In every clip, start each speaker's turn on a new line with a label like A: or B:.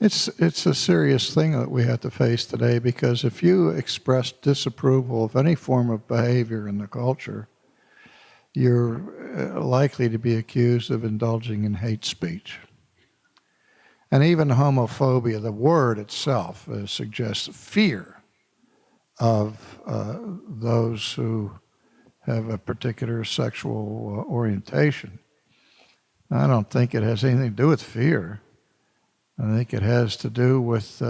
A: It's a serious thing that we have to face today, because if you express disapproval of any form of behavior in the culture, you're likely to be accused of indulging in hate speech. And even homophobia, the word itself, suggests fear of those who have a particular sexual orientation. I don't think it has anything to do with fear. I think it has to do with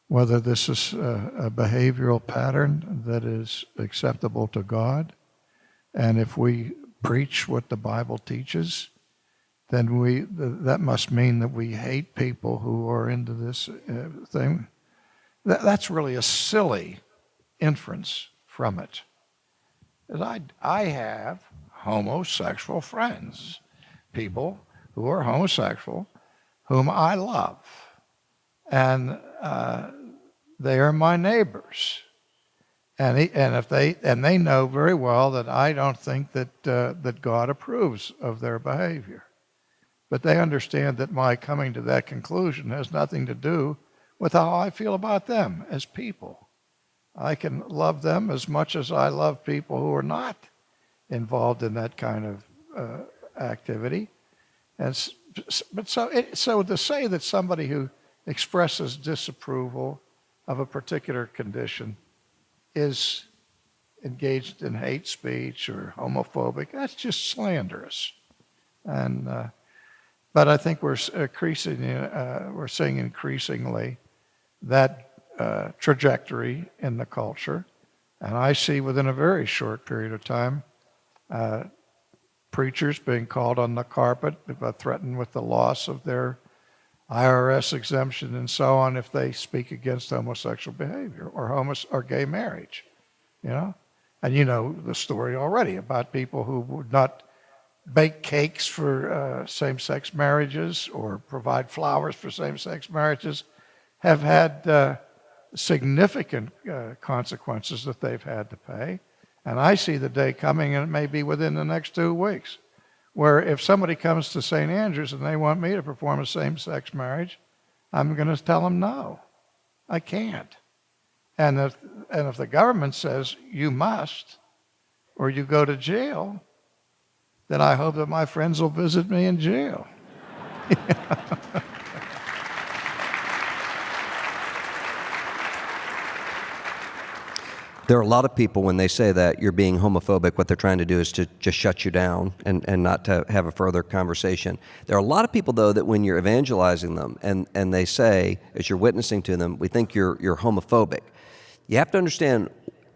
A: whether this is a behavioral pattern that is acceptable to God. And if we preach what the Bible teaches, then that must mean that we hate people who are into this thing. That's really a silly inference from it. I have homosexual friends, people who are homosexual, whom I love, and they are my neighbors. And they know very well that I don't think that God approves of their behavior. But they understand that my coming to that conclusion has nothing to do with how I feel about them as people. I can love them as much as I love people who are not involved in that kind of activity. But so to say that somebody who expresses disapproval of a particular condition is engaged in hate speech or homophobic, that's just slanderous. But I think we're seeing increasingly that trajectory in the culture, and I see within a very short period of time preachers being called on the carpet, threatened with the loss of their IRS exemption and so on if they speak against homosexual behavior or gay marriage, And you know the story already about people who would not bake cakes for same-sex marriages or provide flowers for same-sex marriages have had significant consequences that they've had to pay. And I see the day coming, and it may be within the next 2 weeks, where if somebody comes to St. Andrews and they want me to perform a same-sex marriage, I'm going to tell them no, I can't. And if the government says you must, or you go to jail, then I hope that my friends will visit me in jail.
B: There are a lot of people, when they say that you're being homophobic, what they're trying to do is to just shut you down and not to have a further conversation. There are a lot of people, though, that when you're evangelizing them and they say, as you're witnessing to them, we think you're homophobic, you have to understand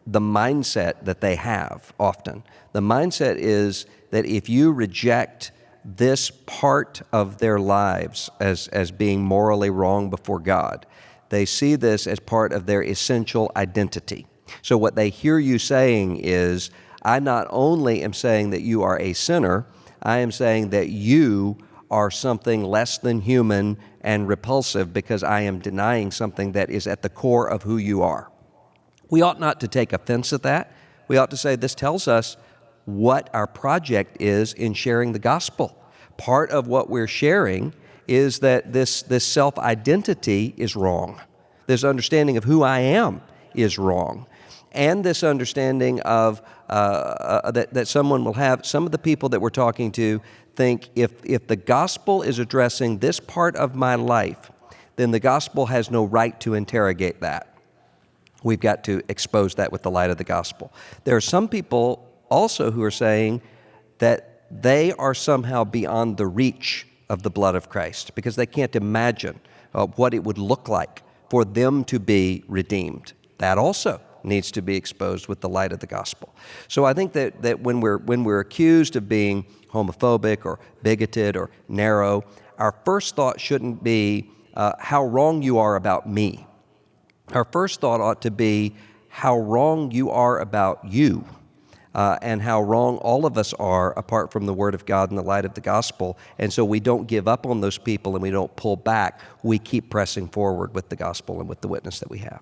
B: the mindset that they have often. The mindset is that if you reject this part of their lives as being morally wrong before God, they see this as part of their essential identity. So what they hear you saying is, I not only am saying that you are a sinner, I am saying that you are something less than human and repulsive because I am denying something that is at the core of who you are. We ought not to take offense at that. We ought to say this tells us what our project is in sharing the gospel. Part of what we're sharing is that this self-identity is wrong. This understanding of who I am is wrong. And this understanding of that someone will have, some of the people that we're talking to think if the gospel is addressing this part of my life, then the gospel has no right to interrogate that. We've got to expose that with the light of the gospel. There are some people also who are saying that they are somehow beyond the reach of the blood of Christ because they can't imagine what it would look like for them to be redeemed. That also needs to be exposed with the light of the gospel. So I think that when we're accused of being homophobic or bigoted or narrow, our first thought shouldn't be how wrong you are about me. Our first thought ought to be how wrong you are about you, and how wrong all of us are apart from the Word of God and the light of the gospel. And so we don't give up on those people and we don't pull back. We keep pressing forward with the gospel and with the witness that we have.